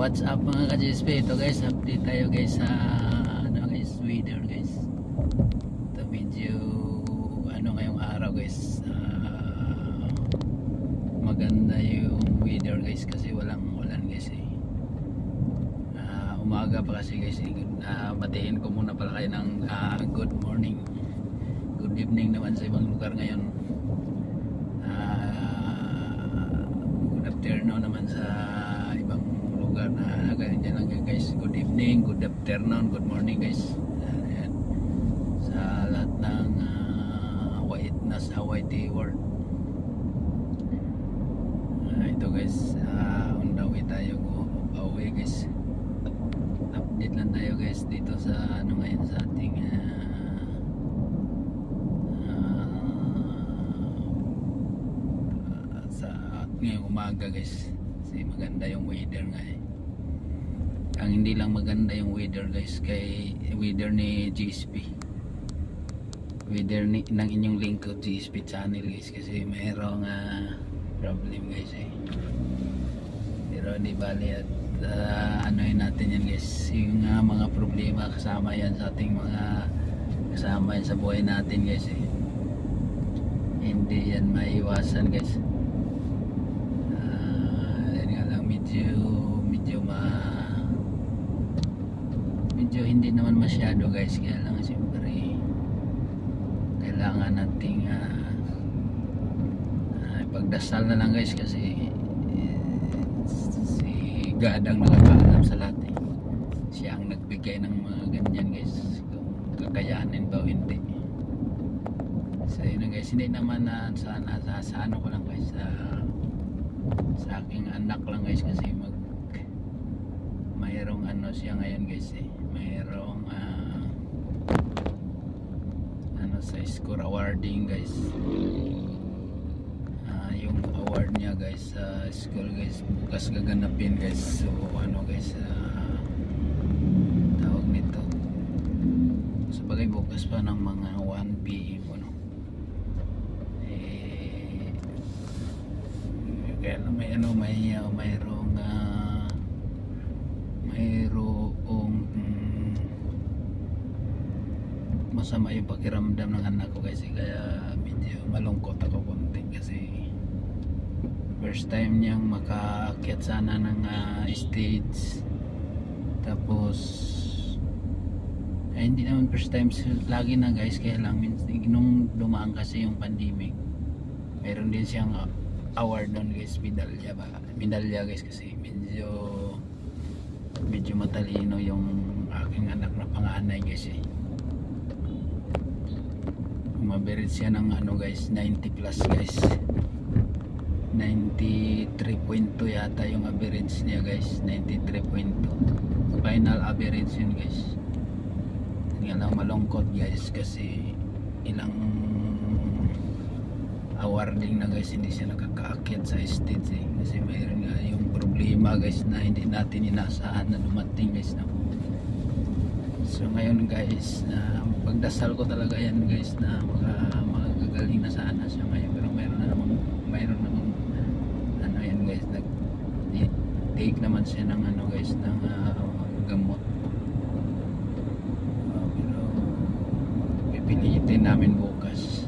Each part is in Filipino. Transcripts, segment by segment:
What's up mga ka-GSP? Ito guys, update tayo guys sa weather guys. Ito medyo ngayong araw guys, maganda yung weather guys kasi walang ulan guys umaga pa kasi guys batiin ko muna pala kayo ng good morning, good evening naman sa ibang lugar ngayon. Good afternoon naman sa ibang lugar na ganyan lang guys. Good evening, good afternoon, good morning guys. Ayan. Sa lahat ng nasa YT world. Ito guys, on the way tayo pauwi guys. Update lang tayo guys dito sa ngayon sa ating sa ngayong umaga guys. Kasi maganda yung weather nga Ang hindi lang maganda yung weather guys, kay weather ni GSP, weather ng inyong lingkod GSP channel guys, kasi mayroong problem guys pero di bali at anoin natin yan guys, yung mga problema kasama yan sa ating kasama yan sa buhay natin guys hindi yan maiwasan guys. Yan nga lang medyo hindi naman masyado guys, kaya lang siyempre kailangan nating ipagdasal na lang guys, kasi si God ang nakakaalam sa lahat siya ang nagbigay ng mga ganyan guys, kung kakayanin ba o hindi. So yun guys, hindi naman sa ano ko lang guys, sa aking anak lang guys, kasi mayroong siya ngayon guys mayroong sa score awarding guys, yung award niya guys sa school guys bukas gaganapin guys. So guys, tawag nito sa bagay bukas pa ng mga 1 PM kaya mayroong masama yung pakiramdam ng anak ko guys, kaya medyo malungkot ako konti kasi first time niyang makaakyat sana ng stage, tapos hindi naman first time, lagi na guys, kaya lang nung dumaan kasi yung pandemic meron din siyang award doon guys, medalya guys, kasi medyo matalino yung aking anak na panganay guys umabirit siya ng guys 90 plus guys, 93.2 yata yung average niya guys, 93.2 final average yun guys. Nga lang malungkot guys kasi ilang awarding na guys hindi siya nakakaakyat sa stage kasi mayroon nga yung problema guys na hindi natin inaasahan na dumating guys So ngayon guys, pagdasal ko talaga yan guys na magagaling na sana siya ngayon, pero mayroon namang yan guys, take naman siya ng guys ng gamot, pero pipilitin namin bukas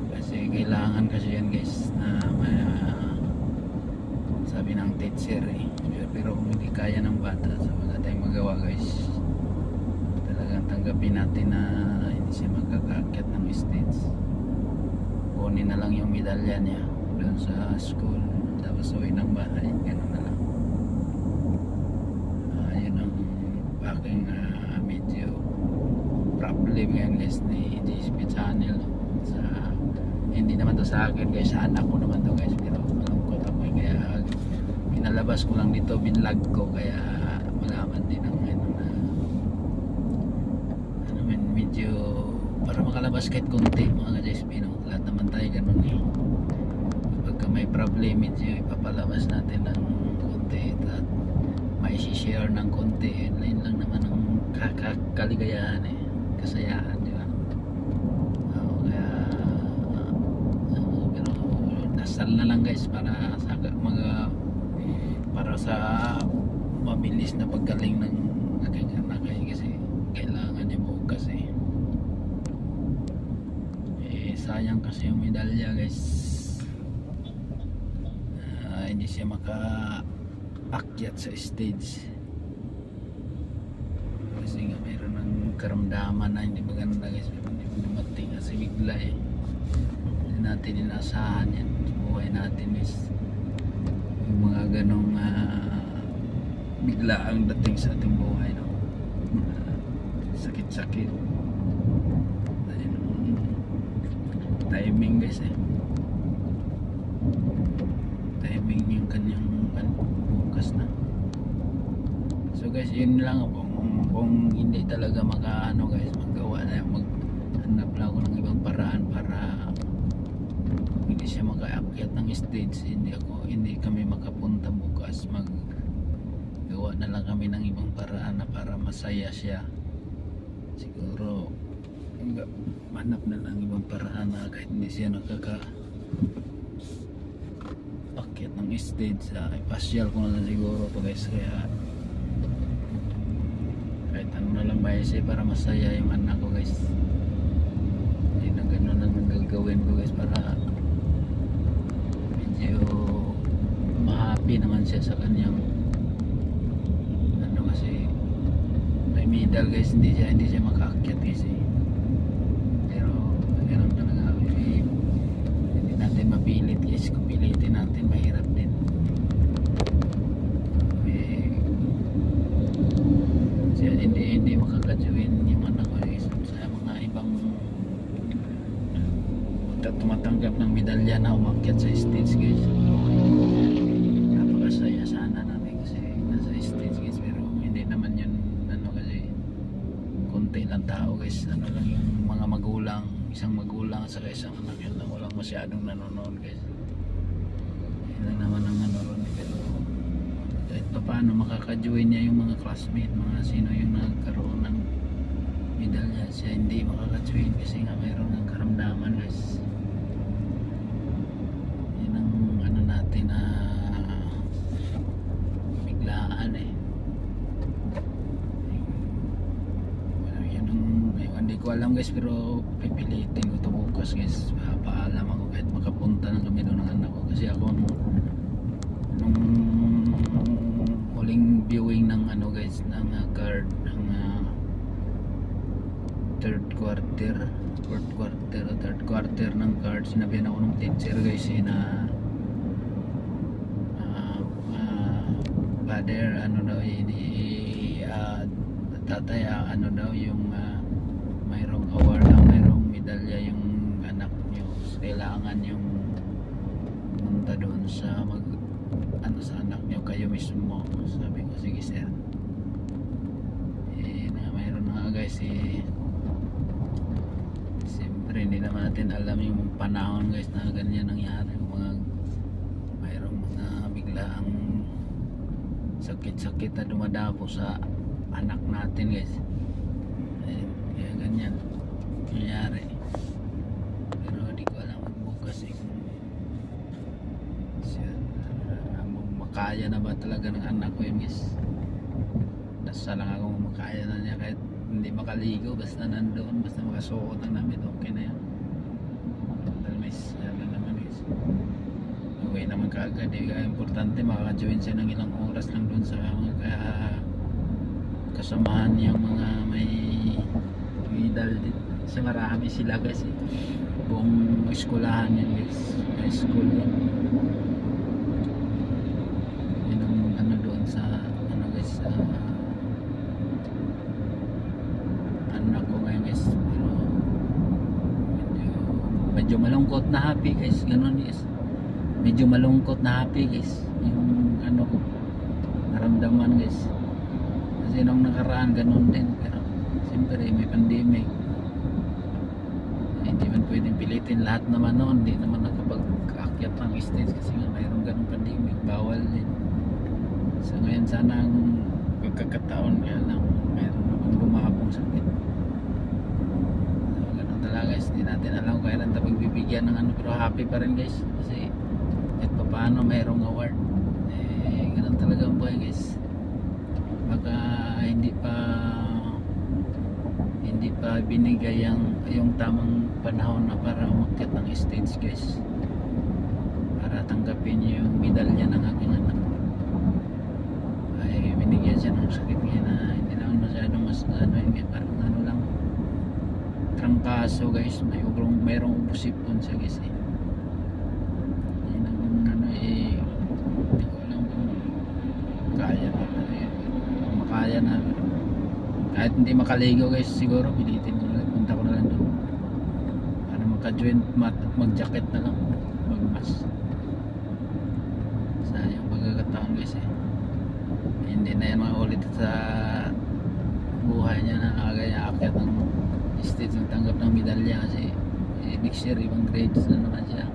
kasi kailangan kasi yan guys na sabi ng teacher pero kung hindi kaya ng bata, so wala tayong magawa guys. Tanggapin natin na hindi siya magkakaakyat ng stage, kunin na lang yung medalya niya doon sa school tapos uwi ng bahay, gano'n na lang. Yun ang aking medyo problem ngayon guys ni GSP channel hindi naman to sa akin guys, sa anak ko naman to guys, pero malungkot ako kaya pinalabas ko lang dito, binlog ko, kaya malaman din ang medyo para makalabas kahit konti mga ka-GSP lahat naman tayo ganun pagka may problem medyo ipapalabas natin ng konti at may share ng konti, yun lang naman ang kaligayahan kasayahan, di ba? Kaya pero dasal na lang guys para para sa mabilis na paggaling ng aking anak kasi kailangan niya bukas sayang kasi yung medalya guys. Hindi siya makaakyat sa stage kasi nga mayroon ng karamdaman na hindi maganda guys, hindi dumating kasi bigla hindi natin inasahan yan sa buhay natin guys, yung mga ganong bigla ang dating sa ating buhay, no? Sakit-sakit timing guys timing yung kanyang bukas na. So guys, yun lang kung hindi talaga makaano guys, magawa na maghanap lang ako ng ibang paraan para hindi siya makaakyat ng stage, hindi kami makapunta bukas, maggawa na lang kami ng ibang paraan na para masaya siya. Siguro manap na lang ibang paraan na kahit hindi siya nakaka-akyat ng stage, ipasyal ko na lang siguro to guys, kaya kahit ano na lang ba siya para masaya yung anak ko guys. Hindi na gano'n lang ang gagawin ko guys para medyo ma-happy naman siya sa kanyang ano, kasi may medal guys, hindi siya makaakyat guys ganun talaga, hindi natin mapilit guys. Kung pilitin natin mahirap din. Hindi makakajuin yung anak ko guys sa mga ibang tumatanggap ng medalya na umakyat sa stage guys. Napakasaya sana natin kasi nasa stage guys, pero hindi naman yun kasi konti lang tao guys, lang yung mga magulang, isang magulang sa isang anak, yun lang, walang masyadong nanonood guys. Yun lang naman ang nanonood, pero kahit pa paano makaka-join niya yung mga classmate, mga sino yung nagkaroon ng medalya, siya hindi makaka-join kasi nga mayroon ng karamdaman guys. Yun ang ano natin na biglaan hindi ko alam guys, pero pipilitin ko ito bukas guys. Paalam ako kahit makapunta na kami doon ng anak ko, kasi ako nung huling viewing ng ano guys, ng card ng third quarter ng card, sinabihan ako ng teacher guys na father, ano daw tatay, ano daw yung mayroong award, mayroong medalya yung anak nyo, kailangan yung punta doon sa sa anak nyo, kayo mismo. Sabi ko sige sir, mayroon na guys siyempre hindi naman natin alam yung panahon guys na ganyan nangyari, mayroong mga biglaang sakit-sakit na dumadapo sa anak natin guys. Kaya ganyan nangyari, pero hindi ko alam bukas kung makaya na ba talaga ng anak ko yun guys. Dasal lang ako makaya na niya kahit hindi makaligo, basta nandoon, basta makasuot ng damit, okay na yan. Dahil may yan na naman guys, uwi naman kaagad importante makaka-join siya ng ilang oras lang doon sa mga kasamahan niyang mga may medal din. Kasi marami sila guys buong eskulahan yan guys, high school yan. Yun ang ano doon sa ano guys, anak ko ngayon guys, pero medyo malungkot na happy guys, ganun guys, medyo malungkot na happy guys yung ano ko naramdaman guys, kasi nung nakaraan ganun din, pero siyempre may pandemic, hindi man pwedeng pilitin lahat naman noon, hindi naman nakapag-akyat ng stage kasi nga mayroong ganung pandemic, bawal din. So ngayon sana ang pagkakataon kaya lang mayroon akong bumabong sakit. So ganun talaga guys, hindi natin alam kung kailan tayo pagbibigyan ng ano, pero happy pa rin guys kasi kahit pa paano mayroong award, ganun ganun talaga ang buhay guys. Baka hindi pa binigay yung tamang panahon na para umakyat ng stage guys, para tanggapin niyo yung medalya ng aking anak. Ay binigyan siya ng sakit ngayon na hindi naman masyadong ano yun, parang ano lang, trangkaso guys, mayroong ubusipon siya guys eh. Yun ang ano eh, hindi ko alam kung kaya na kung makaya na, kahit hindi makaligo guys, siguro pilitin ko na lang, punta ko na lang doon para magka-joint mat at mag-jacket na lang, mag-mask. Sayang pagkakataon guys eh, hindi na yan maulit sa buhay niya na nakagaya-akyat ng stage ng tanggap ng medalya kasi next year ibang grades na naman siya.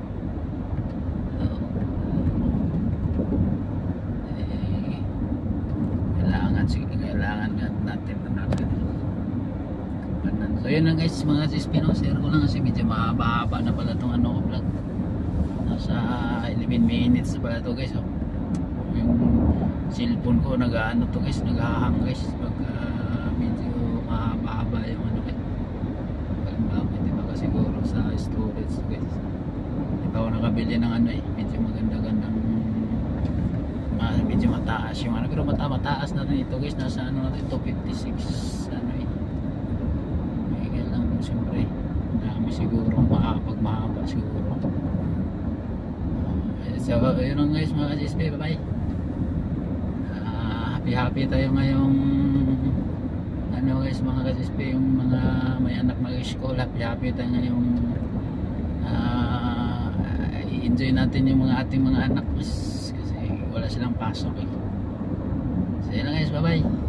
Kailangan natin so yun lang guys mga CSP, no? Share ko lang kasi medyo mahaba-haba na pala itong ano ko vlog, nasa 11 minutes na pala ito guys. Yung cellphone ko nag-ano to guys, nag-hang guys pag medyo mahaba-haba yung ano guys. Bakit di ba kasi siguro sa storage guys, di ba ako nakabili ng ano eh, medyo maganda-gandang medyo mataas yung ano, pero mataas na rin ito guys, nasa ano natin 256 ano eh. May lang siyempre dami siguro, pag mahaba siguro. So yun lang guys mga CSP, bye bye. Happy tayo ngayong ano guys mga CSP, yung mga may anak mag-school, happy tayo ngayong i-enjoy natin yung mga ating mga anak guys, kasi wala silang pasok eh. So yun lang guys, bye bye.